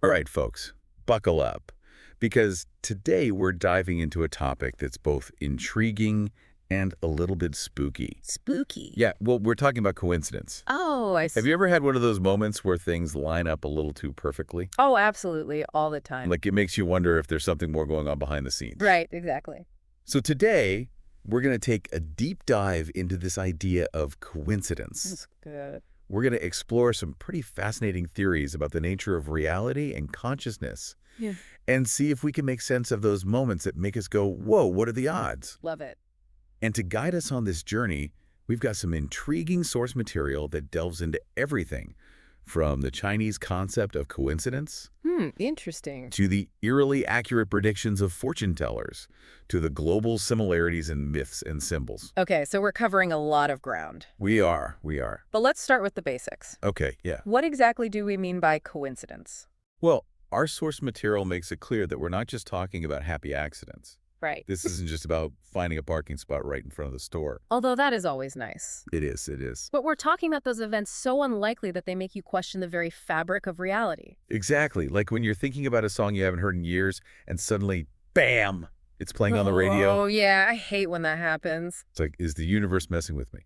All right, folks, buckle up, because today we're diving into a topic that's both intriguing and a little bit spooky. Spooky. Yeah, well, we're talking about coincidence. Oh, Have you ever had one of those moments where things line up a little too perfectly? Oh, absolutely, all the time. Like it makes you wonder if there's something more going on behind the scenes. Right, exactly. So today, we're going to take a deep dive into this idea of coincidence. That's good. We're going to explore some pretty fascinating theories about the nature of reality and consciousness Yeah. and see if we can make sense of those moments that make us go, whoa, what are the odds? Love it. And to guide us on this journey, we've got some intriguing source material that delves into everything from the Chinese concept of coincidence Interesting. to the eerily accurate predictions of fortune tellers to the global similarities in myths and symbols. Okay, so we're covering a lot of ground. We are. But let's start with the basics. Okay, yeah. What exactly do we mean by coincidence? Well, our source material makes it clear that we're not just talking about happy accidents. Right. This isn't just about finding a parking spot right in front of the store. Although that is always nice. It is, it is. But we're talking about those events so unlikely that they make you question the very fabric of reality. Exactly. Like when you're thinking about a song you haven't heard in years and suddenly, bam, it's playing on the radio. Oh, yeah, I hate when that happens. It's like, is the universe messing with me?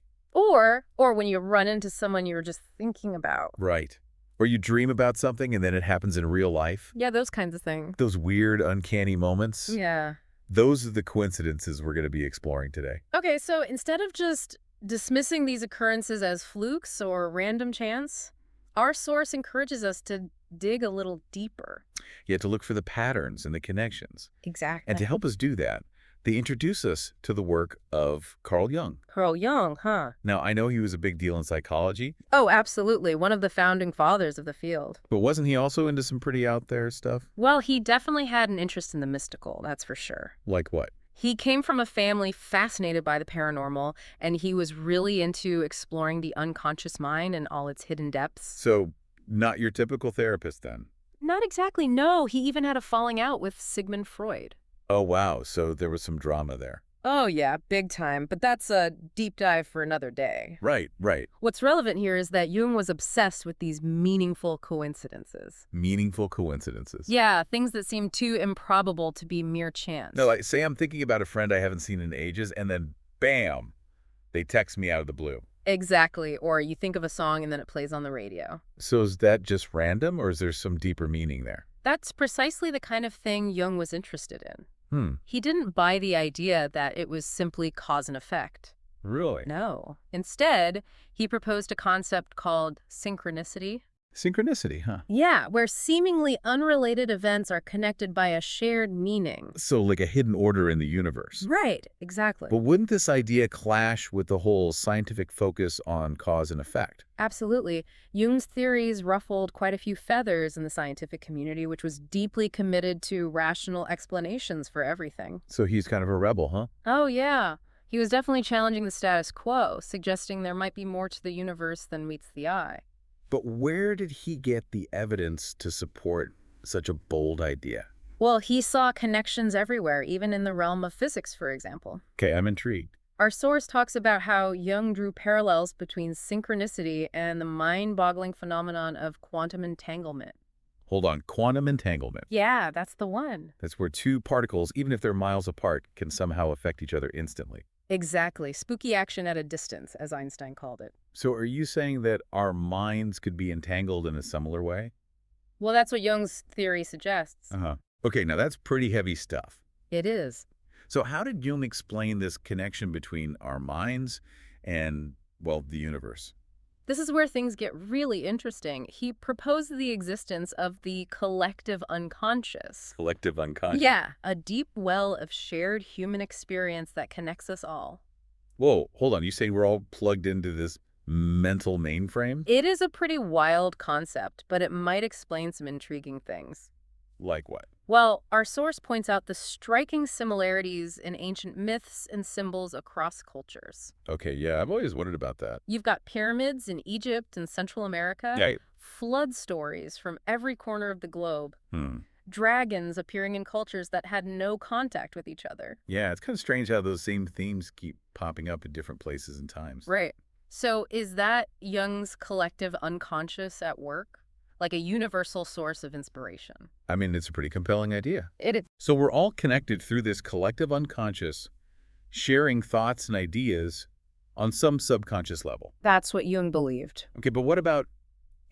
Or when you run into someone you were just thinking about. Right. Or you dream about something and then it happens in real life. Yeah, those kinds of things. Those weird, uncanny moments. Yeah. Those are the coincidences we're going to be exploring today. Okay, so instead of just dismissing these occurrences as flukes or random chance, our source encourages us to dig a little deeper. You have to look for the patterns and the connections. Exactly. And to help us do that, they introduce us to the work of Carl Jung. Carl Jung, huh? Now, I know he was a big deal in psychology, Oh, absolutely. One of the founding fathers of the field. but wasn't he also into some pretty out there stuff? Well, he definitely had an interest in the mystical, that's for sure. Like what? He came from a family fascinated by the paranormal, and he was really into exploring the unconscious mind and all its hidden depths. So, not your typical therapist then? Not exactly, no. He even had a falling out with Sigmund Freud. Oh, wow. So there was some drama there. Oh, yeah, big time. But that's a deep dive for another day. Right, right. What's relevant here is that Jung was obsessed with these meaningful coincidences. Meaningful coincidences. Yeah, things that seem too improbable to be mere chance. No, like, say I'm thinking about a friend I haven't seen in ages, and then, bam, they text me out of the blue. Exactly. Or you think of a song and then it plays on the radio. So is that just random, or is there some deeper meaning there? That's precisely the kind of thing Jung was interested in. Hmm, He didn't buy the idea that it was simply cause and effect. really? No. Instead, he proposed a concept called synchronicity. Synchronicity, huh? Yeah, where seemingly unrelated events are connected by a shared meaning. So like a hidden order in the universe. Right, exactly. But wouldn't this idea clash with the whole scientific focus on cause and effect? Absolutely. Jung's theories ruffled quite a few feathers in the scientific community, which was deeply committed to rational explanations for everything. So he's kind of a rebel, huh? Oh, yeah. He was definitely challenging the status quo, suggesting there might be more to the universe than meets the eye. But where did he get the evidence to support such a bold idea? Well, he saw connections everywhere, even in the realm of physics, for example. Okay, I'm intrigued. Our source talks about how Jung drew parallels between synchronicity and the mind-boggling phenomenon of quantum entanglement. Hold on, quantum entanglement. Yeah, that's the one. That's where two particles, even if they're miles apart, can somehow affect each other instantly. Exactly. Spooky action at a distance, as Einstein called it. So are you saying that our minds could be entangled in a similar way? Well, that's what Jung's theory suggests. Uh-huh. Okay, now that's pretty heavy stuff. It is. So how did Jung explain this connection between our minds and, well, the universe? This is where things get really interesting. He proposed the existence of the collective unconscious. Collective unconscious. Yeah, a deep well of shared human experience that connects us all. Whoa, hold on. You say we're all plugged into this mental mainframe? It is a pretty wild concept, but it might explain some intriguing things. Like what? Well, our source points out the striking similarities in ancient myths and symbols across cultures. Okay, yeah, I've always wondered about that. You've got pyramids in Egypt and Central America, Yeah. flood stories from every corner of the globe, Hmm. dragons appearing in cultures that had no contact with each other. Yeah, it's kind of strange how those same themes keep popping up in different places and times. Right. So is that Jung's collective unconscious at work? like a universal source of inspiration. I mean, it's a pretty compelling idea. It is. So we're all connected through this collective unconscious, sharing thoughts and ideas on some subconscious level. That's what Jung believed. Okay, but what about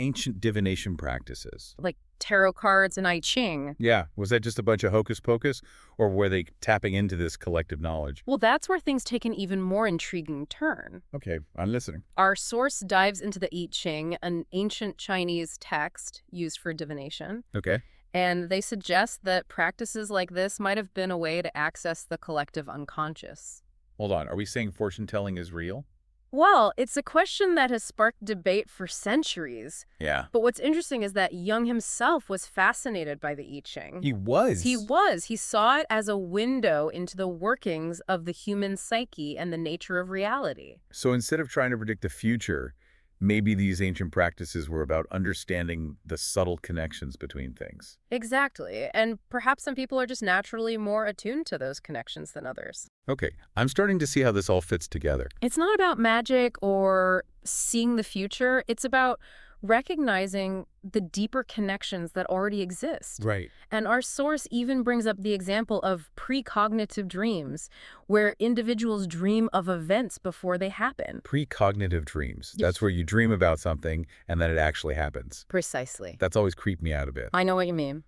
ancient divination practices? Like tarot cards and I Ching. Yeah, was that just a bunch of hocus pocus, or were they tapping into this collective knowledge? Well, that's where things take an even more intriguing turn. Okay, I'm listening. Our source dives into the I Ching, an ancient Chinese text used for divination. Okay. And they suggest that practices like this might have been a way to access the collective unconscious. Hold on, are we saying fortune telling is real? Well, it's a question that has sparked debate for centuries. Yeah. But what's interesting is that Jung himself was fascinated by the I Ching. He was. He was. He saw it as a window into the workings of the human psyche and the nature of reality. So instead of trying to predict the future, maybe these ancient practices were about understanding the subtle connections between things. Exactly. And perhaps some people are just naturally more attuned to those connections than others. Okay, I'm starting to see how this all fits together. It's not about magic or seeing the future. It's about recognizing the deeper connections that already exist. Right. And our source even brings up the example of precognitive dreams, where individuals dream of events before they happen. Precognitive dreams. That's where you dream about something and then it actually happens. Precisely. That's always creeped me out a bit. I know what you mean.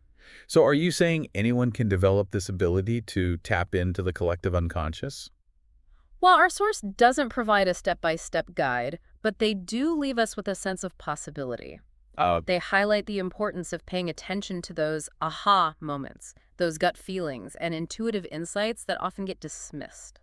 So are you saying anyone can develop this ability to tap into the collective unconscious? Well, our source doesn't provide a step-by-step guide, but they do leave us with a sense of possibility. They highlight the importance of paying attention to those aha moments, those gut feelings, and intuitive insights that often get dismissed.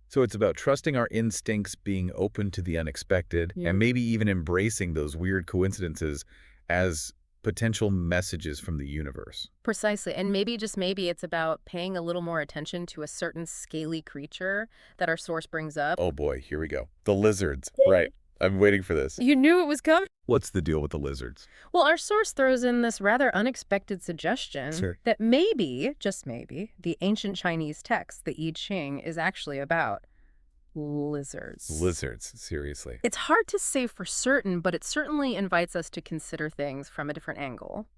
So it's about trusting our instincts, being open to the unexpected, and maybe even embracing those weird coincidences as potential messages from the universe. Precisely. And maybe, just maybe, it's about paying a little more attention to a certain scaly creature that our source brings up. Oh boy, here we go. The lizards. Right. I'm waiting for this. You knew it was coming. What's the deal with the lizards? Well, our source throws in this rather unexpected suggestion that maybe, just maybe, the ancient Chinese text, the I Ching, is actually about lizards. Lizards, seriously. It's hard to say for certain, but it certainly invites us to consider things from a different angle.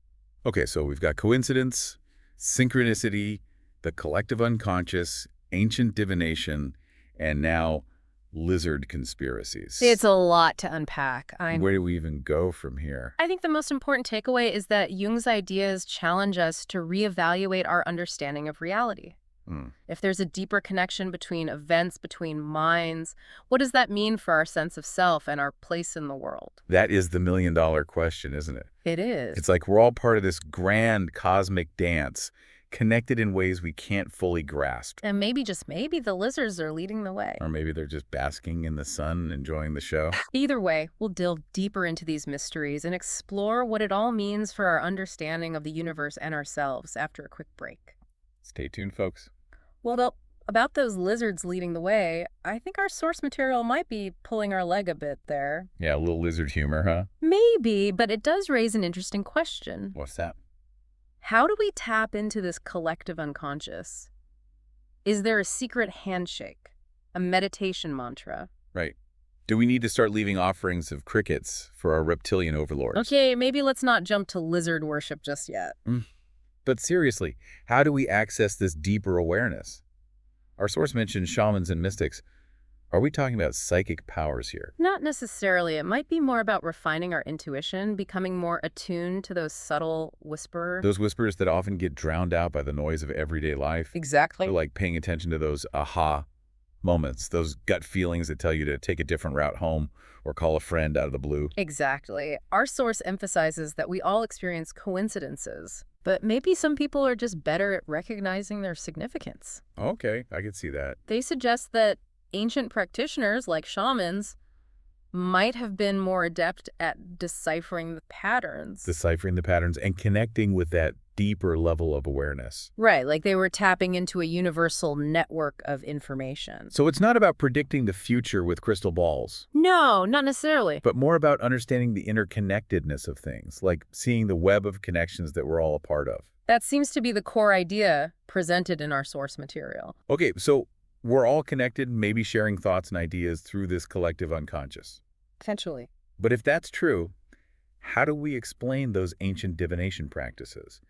Okay, so we've got coincidence, synchronicity, the collective unconscious, ancient divination, and now lizard conspiracies. It's a lot to unpack. Where do we even go from here? I think the most important takeaway is that Jung's ideas challenge us to reevaluate our understanding of reality. If there's a deeper connection between events, between minds, what does that mean for our sense of self and our place in the world? That is the million-dollar question, isn't it? It is. It's like we're all part of this grand cosmic dance, connected in ways we can't fully grasp. And maybe, just maybe, the lizards are leading the way. Or maybe they're just basking in the sun, enjoying the show. Either way, we'll delve deeper into these mysteries and explore what it all means for our understanding of the universe and ourselves after a quick break. Stay tuned, folks. Well, about those lizards leading the way, I think our source material might be pulling our leg a bit there. Yeah, a little lizard humor, huh? Maybe, but it does raise an interesting question. What's that? How do we tap into this collective unconscious? Is there a secret handshake, a meditation mantra? Right. Do we need to start leaving offerings of crickets for our reptilian overlords? Okay, maybe let's not jump to lizard worship just yet. But seriously, how do we access this deeper awareness? Our source mentioned shamans and mystics. Are we talking about psychic powers here? Not necessarily. It might be more about refining our intuition, becoming more attuned to those subtle whisperers. Those whispers that often get drowned out by the noise of everyday life. Exactly. So like paying attention to those aha moments, those gut feelings that tell you to take a different route home or call a friend out of the blue. Exactly. Our source emphasizes that we all experience coincidences, but maybe some people are just better at recognizing their significance. Okay, I could see that. They suggest that ancient practitioners, like shamans, might have been more adept at deciphering the patterns. Deciphering the patterns and connecting with that deeper level of awareness. Right, like they were tapping into a universal network of information. So it's not about predicting the future with crystal balls. No, not necessarily. But more about understanding the interconnectedness of things, like seeing the web of connections that we're all a part of. That seems to be the core idea presented in our source material. Okay, so we're all connected, maybe sharing thoughts and ideas through this collective unconscious. Potentially. But if that's true, How do we explain those ancient divination practices?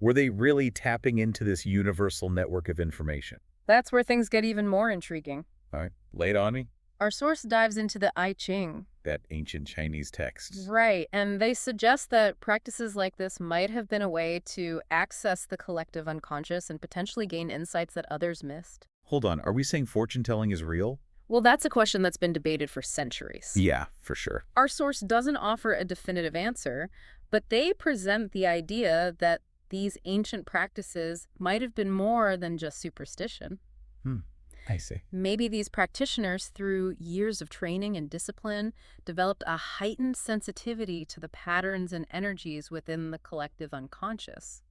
Were they really tapping into this universal network of information? That's where things get even more intriguing. All right, lay it on me. Our source dives into the I Ching. That ancient Chinese text. Right, and they suggest that practices like this might have been a way to access the collective unconscious and potentially gain insights that others missed. Hold on, are we saying fortune telling is real? Well, that's a question that's been debated for centuries. Yeah, for sure. Our source doesn't offer a definitive answer, but they present the idea that these ancient practices might have been more than just superstition. I see. Maybe these practitioners, through years of training and discipline, developed a heightened sensitivity to the patterns and energies within the collective unconscious.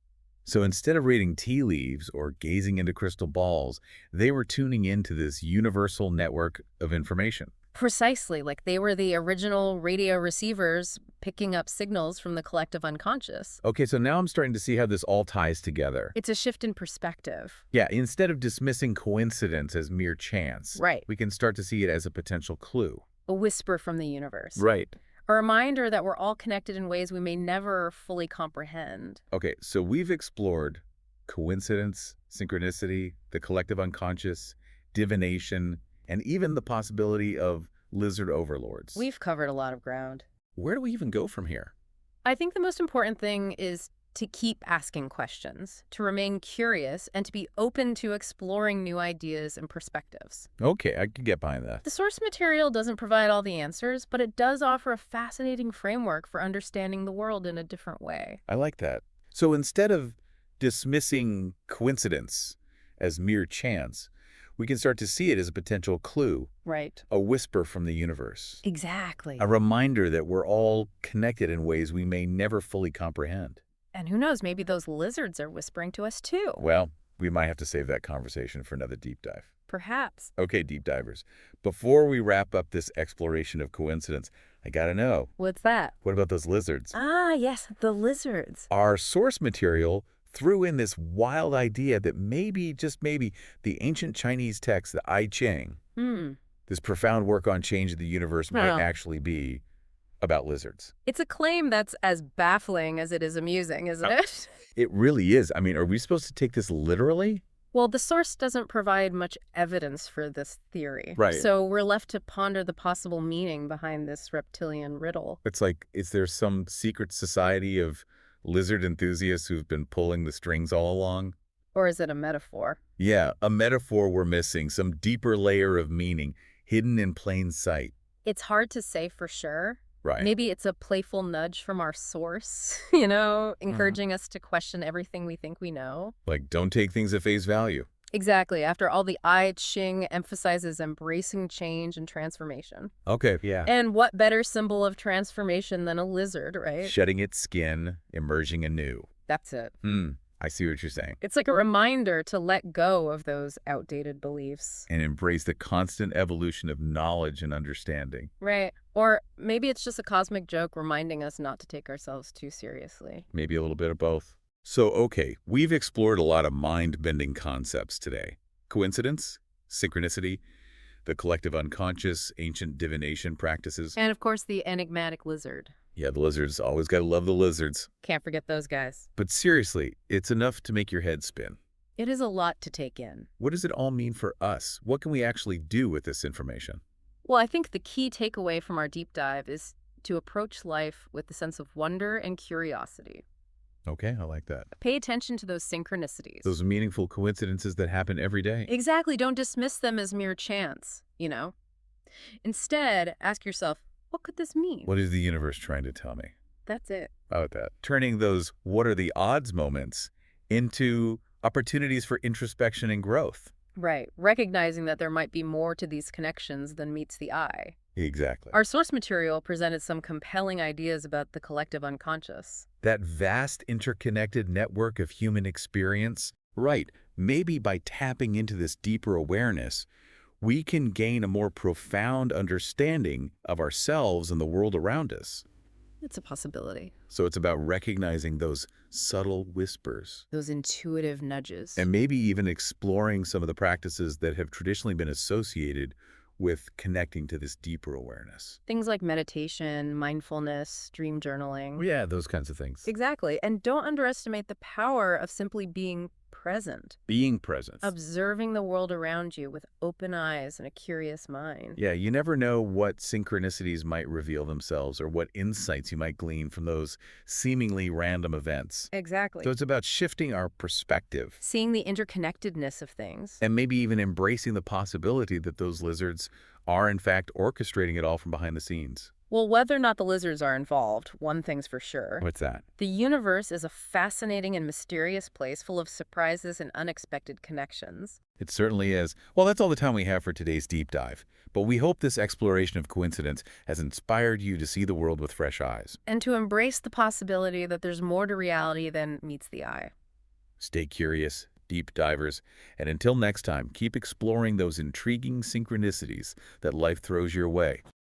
So instead of reading tea leaves or gazing into crystal balls, they were tuning into this universal network of information. Precisely, like they were the original radio receivers picking up signals from the collective unconscious. Okay, so now I'm starting to see how this all ties together. It's a shift in perspective. Yeah, instead of dismissing coincidence as mere chance, Right. we can start to see it as a potential clue. A whisper from the universe. Right. A reminder that we're all connected in ways we may never fully comprehend. Okay, so we've explored coincidence, synchronicity, the collective unconscious, divination, and even the possibility of lizard overlords. We've covered a lot of ground. Where do we even go from here? I think the most important thing is to keep asking questions, to remain curious, and to be open to exploring new ideas and perspectives. Okay, I can get behind that. The source material doesn't provide all the answers, but it does offer a fascinating framework for understanding the world in a different way. I like that. So instead of dismissing coincidence as mere chance, we can start to see it as a potential clue, Right. a whisper from the universe, Exactly. a reminder that we're all connected in ways we may never fully comprehend. And who knows, maybe those lizards are whispering to us too. Well, we might have to save that conversation for another deep dive. Perhaps. Okay, deep divers, before we wrap up this exploration of coincidence, I gotta know, What's that? what about those lizards? Ah, yes, the lizards. Our source material threw in this wild idea that maybe, just maybe, the ancient Chinese text, the I Ching, this profound work on changing the universe might Well. actually be about lizards. It's a claim that's as baffling as it is amusing, isn't it? It really is. I mean, are we supposed to take this literally? Well, the source doesn't provide much evidence for this theory. Right. So we're left to ponder the possible meaning behind this reptilian riddle. It's like, is there some secret society of lizard enthusiasts who've been pulling the strings all along? Or is it a metaphor? Yeah, a metaphor we're missing, some deeper layer of meaning hidden in plain sight. It's hard to say for sure. Right. Maybe it's a playful nudge from our source, encouraging us to question everything we think we know. Like, don't take things at face value. Exactly. After all, the I Ching emphasizes embracing change and transformation. Okay, yeah. And what better symbol of transformation than a lizard, right? Shedding its skin, emerging anew. That's it. I see what you're saying. It's like a reminder to let go of those outdated beliefs. And embrace the constant evolution of knowledge and understanding. Right. Or maybe it's just a cosmic joke reminding us not to take ourselves too seriously. Maybe a little bit of both. So, okay, we've explored a lot of mind-bending concepts today. Coincidence, synchronicity, the collective unconscious, ancient divination practices. And of course, the enigmatic lizard. Yeah, the lizards. Always got to love the lizards. Can't forget those guys. But seriously, it's enough to make your head spin. It is a lot to take in. What does it all mean for us? What can we actually do with this information? Well, I think the key takeaway from our deep dive is to approach life with a sense of wonder and curiosity. Okay, I like that. Pay attention to those synchronicities. Those meaningful coincidences that happen every day. Exactly. Don't dismiss them as mere chance, Instead, ask yourself, what could this mean? What is the universe trying to tell me? That's it. How about that? Turning those what are the odds moments into opportunities for introspection and growth. Right. Recognizing that there might be more to these connections than meets the eye. Exactly. Our source material presented some compelling ideas about the collective unconscious. That vast interconnected network of human experience. Right. Maybe by tapping into this deeper awareness, we can gain a more profound understanding of ourselves and the world around us. It's a possibility. So it's about recognizing those subtle whispers. Those intuitive nudges. And maybe even exploring some of the practices that have traditionally been associated with connecting to this deeper awareness? Things like meditation, mindfulness, dream journaling. Well, yeah, those kinds of things. Exactly. And don't underestimate the power of simply being present, Being present. observing the world around you with open eyes and a curious mind. Yeah, you never know what synchronicities might reveal themselves or what insights you might glean from those seemingly random events. Exactly. So it's about shifting our perspective Seeing the interconnectedness of things. and maybe even embracing the possibility that those lizards are in fact orchestrating it all from behind the scenes. Well, whether or not the lizards are involved, one thing's for sure. What's that? The universe is a fascinating and mysterious place full of surprises and unexpected connections. It certainly is. Well, that's all the time we have for today's deep dive. But we hope this exploration of coincidence has inspired you to see the world with fresh eyes. And to embrace the possibility that there's more to reality than meets the eye. Stay curious, deep divers, and until next time, keep exploring those intriguing synchronicities that life throws your way.